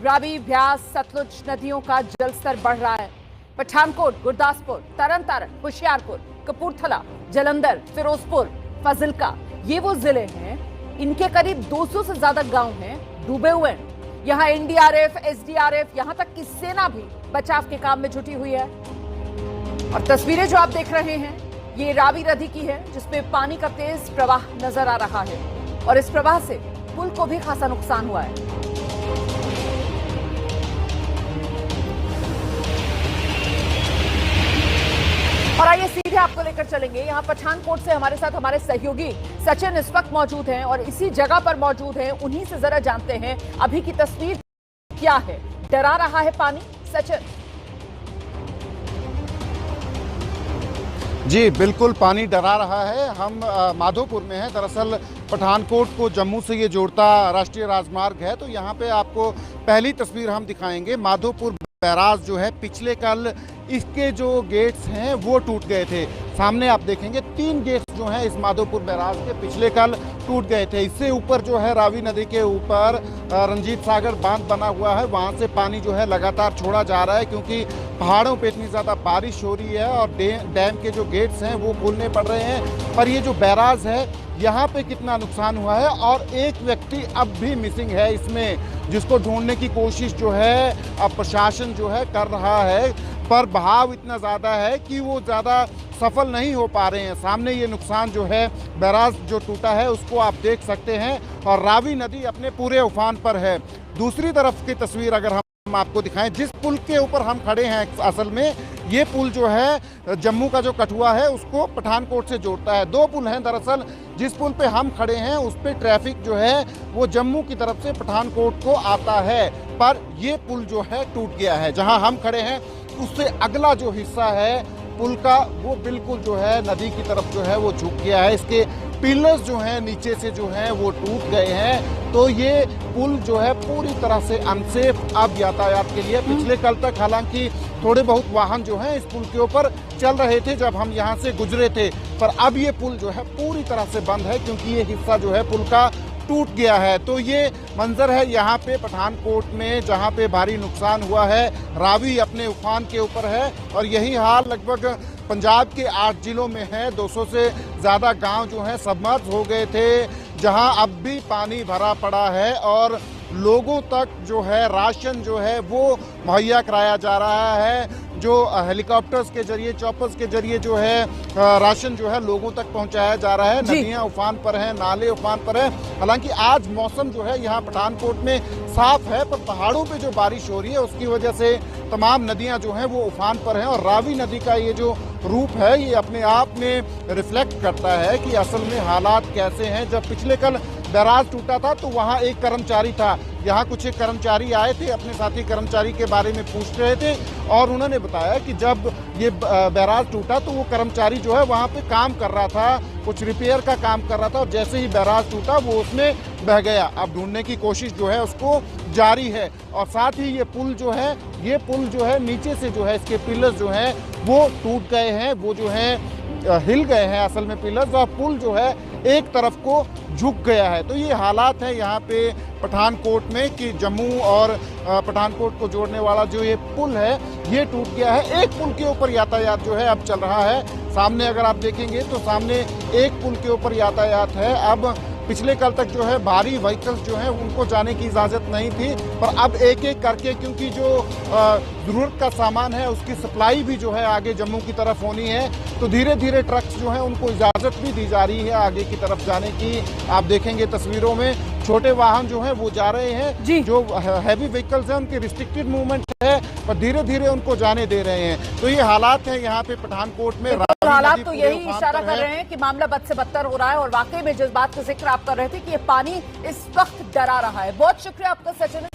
रावी, ब्यास, सतलुज नदियों का जलस्तर बढ़ रहा है। पठानकोट, गुरदासपुर, तरन तारण, होशियारपुर, कपूरथला, जलंधर, फिरोजपुर, फाजिल्का, ये वो जिले हैं, इनके करीब 200 से ज्यादा गांव हैं डूबे हुए हैं। यहाँ एनडीआरएफ, एसडीआरएफ, यहां तक कि सेना भी बचाव के काम में जुटी हुई है। और तस्वीरें जो आप देख रहे हैं, ये रावी नदी की है, जिसमें पानी का तेज प्रवाह नजर आ रहा है और इस प्रवाह से पुल को भी खासा नुकसान हुआ है। और आइए सीधे आपको लेकर चलेंगे यहाँ पठानकोट से। हमारे साथ हमारे सहयोगी सचिन इस वक्त मौजूद हैं और इसी जगह पर मौजूद हैं। उन्हीं से जरा जानते हैं अभी की तस्वीर क्या है। डरा रहा है पानी, सचिन? जी बिल्कुल, पानी डरा रहा है। हम माधोपुर में हैं। दरअसल पठानकोट को जम्मू से ये जोड़ता राष्ट्रीय राजमार्ग है, तो यहाँ पे आपको पहली तस्वीर हम दिखाएंगे। माधोपुर बैराज जो है, पिछले कल इसके जो गेट्स हैं वो टूट गए थे। सामने आप देखेंगे 3 गेट्स जो हैं इस माधोपुर बैराज के पिछले कल टूट गए थे। इससे ऊपर जो है रावी नदी के ऊपर रंजीत सागर बांध बना हुआ है, वहाँ से पानी जो है लगातार छोड़ा जा रहा है, क्योंकि पहाड़ों पे इतनी ज़्यादा बारिश हो रही है और डैम के जो गेट्स हैं वो खोलने पड़ रहे हैं। पर ये जो बैराज है, यहाँ पे कितना नुकसान हुआ है, और एक व्यक्ति अब भी मिसिंग है इसमें, जिसको ढूंढने की कोशिश जो है अब प्रशासन जो है कर रहा है, पर बहाव इतना ज़्यादा है कि वो ज़्यादा सफल नहीं हो पा रहे हैं। सामने ये नुकसान जो है, बैराज जो टूटा है उसको आप देख सकते हैं, और रावी नदी अपने पूरे उफान पर है। दूसरी तरफ की तस्वीर अगर हम आपको दिखाएं, जिस पुल के ऊपर हम खड़े हैं, असल में ये पुल जो है जम्मू का जो कठुआ है उसको पठानकोट से जोड़ता है। 2 पुल हैं दरअसल। जिस पुल पे हम खड़े हैं उस पे ट्रैफिक जो है वो जम्मू की तरफ से पठानकोट को आता है, पर ये पुल जो है टूट गया है। जहां हम खड़े हैं उससे अगला जो हिस्सा है पुल का, वो बिल्कुल जो है नदी की तरफ जो है वो झुक गया है। इसके पिलर्स जो हैं नीचे से जो हैं वो टूट गए हैं, तो ये पुल जो है पूरी तरह से अनसेफ अब यातायात के लिए। पिछले कल तक हालांकि थोड़े बहुत वाहन जो हैं इस पुल के ऊपर चल रहे थे जब हम यहाँ से गुजरे थे, पर अब ये पुल जो है पूरी तरह से बंद है, क्योंकि ये हिस्सा जो है पुल का टूट गया है। तो ये मंजर है यहाँ पे पठानकोट में, जहाँ पे भारी नुकसान हुआ है। रावी अपने उफान के ऊपर है, और यही हाल लगभग पंजाब के 8 जिलों में है। 200 से ज़्यादा गांव जो हैं सबमर्ज हो गए थे, जहां अब भी पानी भरा पड़ा है, और लोगों तक जो है राशन जो है वो मुहैया कराया जा रहा है। जो हेलीकॉप्टर्स के जरिए, चॉपर्स के जरिए जो है राशन जो है लोगों तक पहुंचाया जा रहा है। नदियां उफान पर हैं, नाले उफान पर हैं। हालांकि आज मौसम जो है यहाँ पठानकोट में साफ है, पर पहाड़ों पे जो बारिश हो रही है उसकी वजह से तमाम नदियां जो हैं वो उफान पर हैं। और रावी नदी का ये जो रूप है ये अपने आप में रिफ्लेक्ट करता है कि असल में हालात कैसे हैं। जब पिछले कल बैराज टूटा था तो वहाँ एक कर्मचारी था, यहाँ कुछ एक कर्मचारी आए थे, अपने साथी कर्मचारी के बारे में पूछ रहे थे, और उन्होंने बताया कि जब ये बैराज टूटा तो वो कर्मचारी जो है वहाँ पे काम कर रहा था, कुछ रिपेयर का काम कर रहा था, और जैसे ही बैराज टूटा वो उसमें बह गया। अब ढूंढने की कोशिश जो है उसको जारी है। और साथ ही ये पुल जो है नीचे से जो है इसके पिलर्स जो हैं वो टूट गए हैं, वो जो है हिल गए हैं असल में पिलर्स, और पुल जो है एक तरफ को झुक गया है। तो ये हालात है यहाँ पे पठानकोट में कि जम्मू और पठानकोट को जोड़ने वाला जो ये पुल है ये टूट गया है। एक पुल के ऊपर यातायात जो है अब चल रहा है। सामने अगर आप देखेंगे तो सामने एक पुल के ऊपर यातायात है। अब पिछले कल तक जो है भारी व्हीकल्स जो हैं उनको जाने की इजाज़त नहीं थी, पर अब एक एक करके, क्योंकि जो ज़रूरत का सामान है उसकी सप्लाई भी जो है आगे जम्मू की तरफ होनी है, तो धीरे धीरे ट्रक्स जो हैं उनको इजाज़त भी दी जा रही है आगे की तरफ जाने की। आप देखेंगे तस्वीरों में छोटे वाहन जो हैं वो जा रहे हैं, जो हैवी व्हीकल्स हैं उनकी रिस्ट्रिक्टेड मूवमेंट है, पर धीरे धीरे उनको जाने दे रहे हैं। तो ये हालात हैं यहाँ पे पठानकोट में। हालात तो यही इशारा कर रहे हैं कि मामला बद से बदतर हो रहा है, और वाकई में जिस बात का जिक्र आप कर रहे थे कि ये पानी इस वक्त डरा रहा है। बहुत शुक्रिया आपका सचिन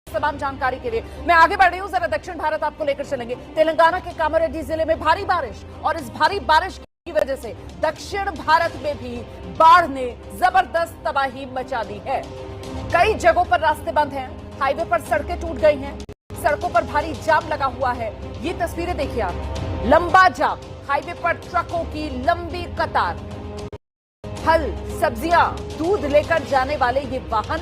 तमाम जानकारी के लिए। मैं आगे बढ़ रही हूँ, जरा दक्षिण भारत आपको लेकर चलेंगे। तेलंगाना के कामारेड्डी जिले में भारी बारिश, और इस भारी बारिश की वजह से दक्षिण भारत में भी बाढ़ ने जबरदस्त तबाही मचा दी है। कई जगहों पर रास्ते बंद हैं, हाईवे पर सड़कें टूट गई हैं, सड़कों पर भारी जाम लगा हुआ है। ये तस्वीरें देखिए आप, लंबा जाम, हाईवे पर ट्रकों की लंबी कतार, फल, सब्जियां, दूध लेकर जाने वाले ये वाहन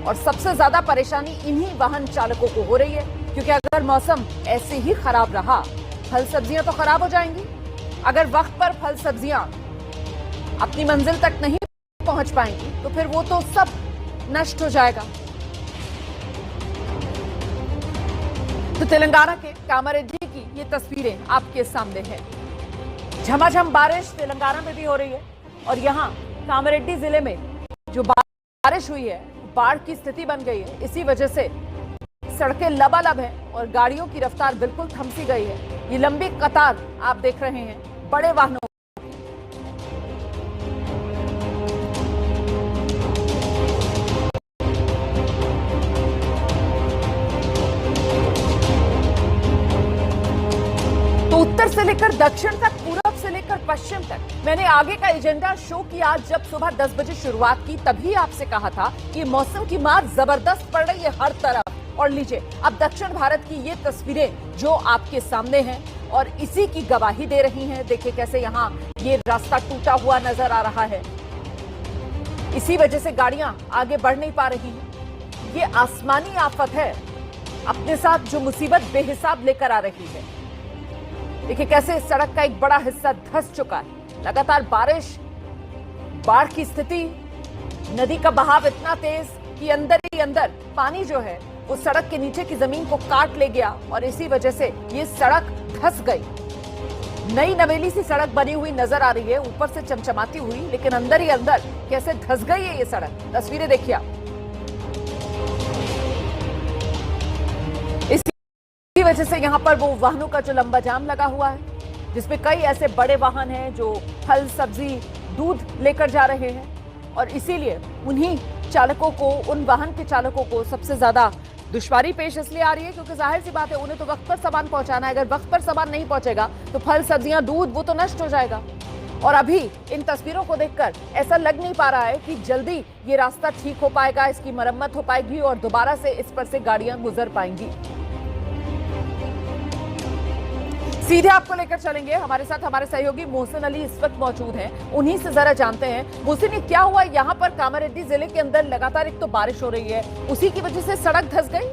और सबसे ज्यादा परेशानी इन्हीं वाहन चालकों को हो रही है, क्योंकि अगर मौसम ऐसे ही खराब रहा, फल सब्जियां तो खराब हो जाएंगी। अगर वक्त पर फल सब्जियां अपनी मंजिल तक नहीं पहुंच पाएंगी तो फिर वो तो सब नष्ट हो जाएगा। तो तेलंगाना के कामारेड्डी की ये तस्वीरें आपके सामने हैं। झमाझम बारिश तेलंगाना में भी हो रही है और यहाँ कामारेड्डी जिले में जो बारिश हुई है, बाढ़ की स्थिति बन गई है। इसी वजह से सड़कें लबालब हैं और गाड़ियों की रफ्तार बिल्कुल थम सी गई है। ये लंबी कतार आप देख रहे हैं बड़े वाहनों। तो उत्तर से लेकर दक्षिण तक, पूरब से लेकर पश्चिम तक मैंने आगे का एजेंडा शो किया। जब सुबह 10 बजे शुरुआत की तभी आपसे कहा था कि मौसम की मार जबरदस्त पड़ रही है हर तरफ। और लीजिए अब दक्षिण भारत की ये तस्वीरें जो आपके सामने हैं और इसी की गवाही दे रही हैं। देखिए कैसे यहाँ ये रास्ता टूटा हुआ नजर आ रहा है, इसी वजह से गाड़ियां आगे बढ़ नहीं पा रही हैं। ये आसमानी आफत है, अपने साथ जो मुसीबत बेहिसाब लेकर आ रही है। देखिए कैसे सड़क का एक बड़ा हिस्सा धंस चुका है। लगातार बारिश, बाढ़ की स्थिति, नदी का बहाव इतना तेज कि अंदर ही अंदर पानी जो है वो सड़क के नीचे की जमीन को काट ले गया और इसी वजह से ये सड़क धंस गई। नई नवेली सी सड़क बनी हुई नजर आ रही है, ऊपर से चमचमाती हुई, लेकिन अंदर ही अंदर कैसे धंस गई है ये सड़क। तस्वीरें देखिए आप। इसी वजह से यहाँ पर वो वाहनों का जो लंबा जाम लगा हुआ है, जिसमें कई ऐसे बड़े वाहन हैं जो फल, सब्जी, दूध लेकर जा रहे हैं और इसीलिए उन्हीं चालकों को, उन वाहन के चालकों को सबसे ज्यादा दुश्वारी पेश इसलिए आ रही है क्योंकि जाहिर सी बात है उन्हें तो वक्त पर सामान पहुंचाना है। अगर वक्त पर सामान नहीं पहुंचेगा तो फल, सब्जियां, दूध वो तो नष्ट हो जाएगा। और अभी इन तस्वीरों को देखकर ऐसा लग नहीं पा रहा है कि जल्दी ये रास्ता ठीक हो पाएगा, इसकी मरम्मत हो पाएगी और दोबारा से इस पर से गाड़ियां गुजर पाएंगी। सीधे आपको लेकर चलेंगे, हमारे साथ हमारे सहयोगी मोहसिन अली इस वक्त मौजूद हैं, उन्हीं से जरा जानते हैं। मोहसिन, ये क्या हुआ यहाँ पर कामारेड्डी जिले के अंदर? लगातार एक तो बारिश हो रही है, उसी की वजह से सड़क धंस गई।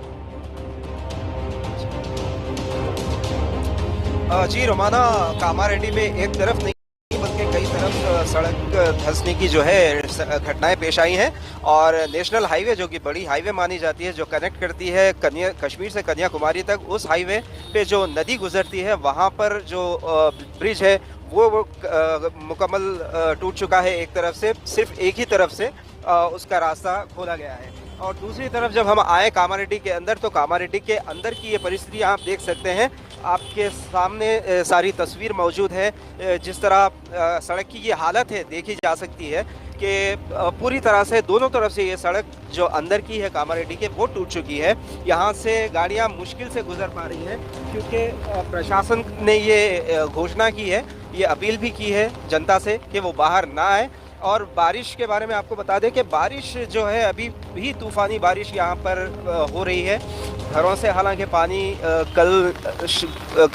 जी रोमाना, कामारेड्डी में एक तरफ नहीं बल्कि कई तरफ सड़क धंसने की जो है घटनाएं पेश आई हैं और नेशनल हाईवे जो कि बड़ी हाईवे मानी जाती है, जो कनेक्ट करती है कश्मीर से कन्याकुमारी तक, उस हाईवे पे जो नदी गुजरती है वहाँ पर जो ब्रिज है वो मुकम्मल टूट चुका है। एक तरफ से, सिर्फ एक ही तरफ से उसका रास्ता खोला गया है और दूसरी तरफ जब हम आए कामारेड्डी के अंदर तो कामारेड्डी के अंदर की ये परिस्थिति आप देख सकते हैं। आपके सामने सारी तस्वीर मौजूद है। जिस तरह सड़क की ये हालत है देखी जा सकती है कि पूरी तरह से दोनों तरफ से ये सड़क जो अंदर की है कामारेड्डी के वो टूट चुकी है। यहाँ से गाड़ियाँ मुश्किल से गुजर पा रही हैं क्योंकि प्रशासन ने ये घोषणा की है, ये अपील भी की है जनता से कि वो बाहर ना आए। और बारिश के बारे में आपको बता दें कि बारिश जो है अभी भी तूफ़ानी बारिश यहाँ पर हो रही है। घरों से हालांकि पानी कल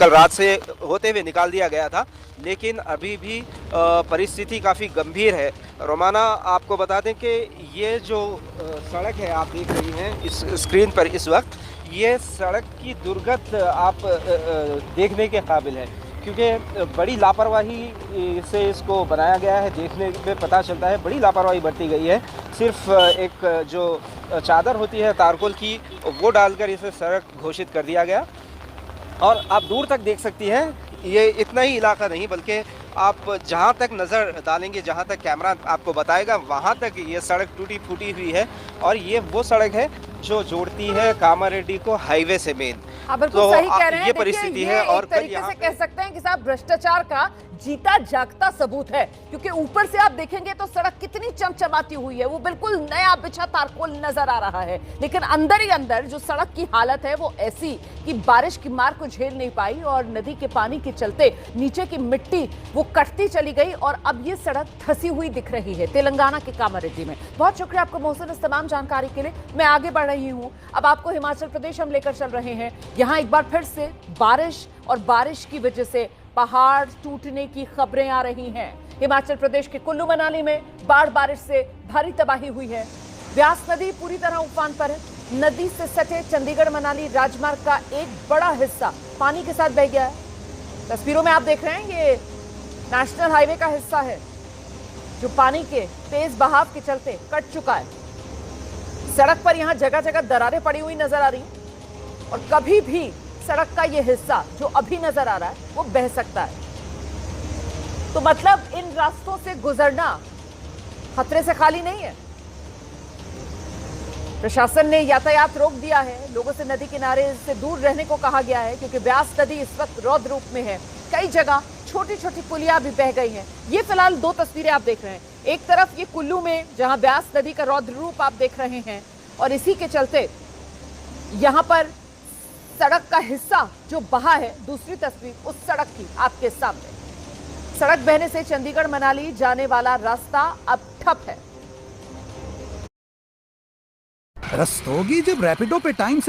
रात से होते हुए निकाल दिया गया था, लेकिन अभी भी परिस्थिति काफ़ी गंभीर है। रोमाना, आपको बता दें कि ये जो सड़क है आप देख रही हैं इस स्क्रीन पर इस वक्त, ये सड़क की दुर्गत आप देखने के काबिल है क्योंकि बड़ी लापरवाही से इसको बनाया गया है। देखने में पता चलता है बड़ी लापरवाही बरती गई है। सिर्फ एक जो चादर होती है तारकोल की वो डालकर इसे सड़क घोषित कर दिया गया और आप दूर तक देख सकती हैं। ये इतना ही इलाका नहीं बल्कि आप जहाँ तक नज़र डालेंगे, जहाँ तक कैमरा आपको बताएगा, वहाँ तक ये सड़क टूटी फूटी हुई है और ये वो सड़क है जो जोड़ती है कामारेड्डी को हाईवे से मेन। तो सही कह रहे हैं, ये परिस्थिति है और एक तरीके से कह सकते हैं कि साहब भ्रष्टाचार का जीता जागता सबूत है क्योंकि ऊपर से आप देखेंगे तो सड़क कितनी चमचमाती हुई है, वो बिल्कुल नया बिछा तारकोल नजर आ रहा है, लेकिन अंदर ही अंदर जो सड़क की हालत है वो ऐसी कि बारिश की मार को झेल नहीं पाई और नदी के पानी के चलते नीचे की मिट्टी वो कटती चली गई और अब ये सड़क धंसी हुई दिख रही है तेलंगाना के कामारेड्डी में। बहुत शुक्रिया आपको मोहसिन इस तमाम जानकारी के लिए। मैं आगे बढ़ रही हूँ, अब आपको हिमाचल प्रदेश हम लेकर चल रहे हैं। यहाँ एक बार फिर से बारिश और बारिश की वजह से पहाड़ टूटने की खबरें आ रही हैं। हिमाचल प्रदेश के कुल्लू मनाली में बाढ़ बारिश से भारी तबाही हुई है। ब्यास नदी पूरी तरह उफान पर है। नदी से सटे चंडीगढ़ मनाली राजमार्ग का एक बड़ा हिस्सा पानी के साथ बह गया है। तस्वीरों में आप देख रहे हैं ये नेशनल हाईवे का हिस्सा है जो पानी के तेज बहाव के चलते कट चुका है। सड़क पर यहां जगह जगह दरारें पड़ी हुई नजर आ रही हैं और कभी भी सड़क का ये हिस्सा जो अभी नजर आ रहा है वो बह सकता है। तो मतलब इन रास्तों से गुजरना खतरे से खाली नहीं है। प्रशासन ने यातायात रोक दिया है। लोगों से नदी किनारे से दूर रहने को कहा गया है क्योंकि ब्यास नदी इस वक्त रौद्र रूप में है। कई जगह छोटी छोटी पुलियां भी बह गई हैं। ये फिलहाल दो तस्वीरें आप देख रहे हैं। एक तरफ ये कुल्लू में जहां ब्यास नदी का रौद्र रूप आप देख रहे हैं और इसी के चलते यहां पर सड़क का हिस्सा जो बहा है। दूसरी तस्वीर उस सड़क की आपके सामने। सड़क बहने से चंडीगढ़ मनाली जाने वाला रास्ता अब ठप है। रस्तोगी जब रैपिडो पे टाइम से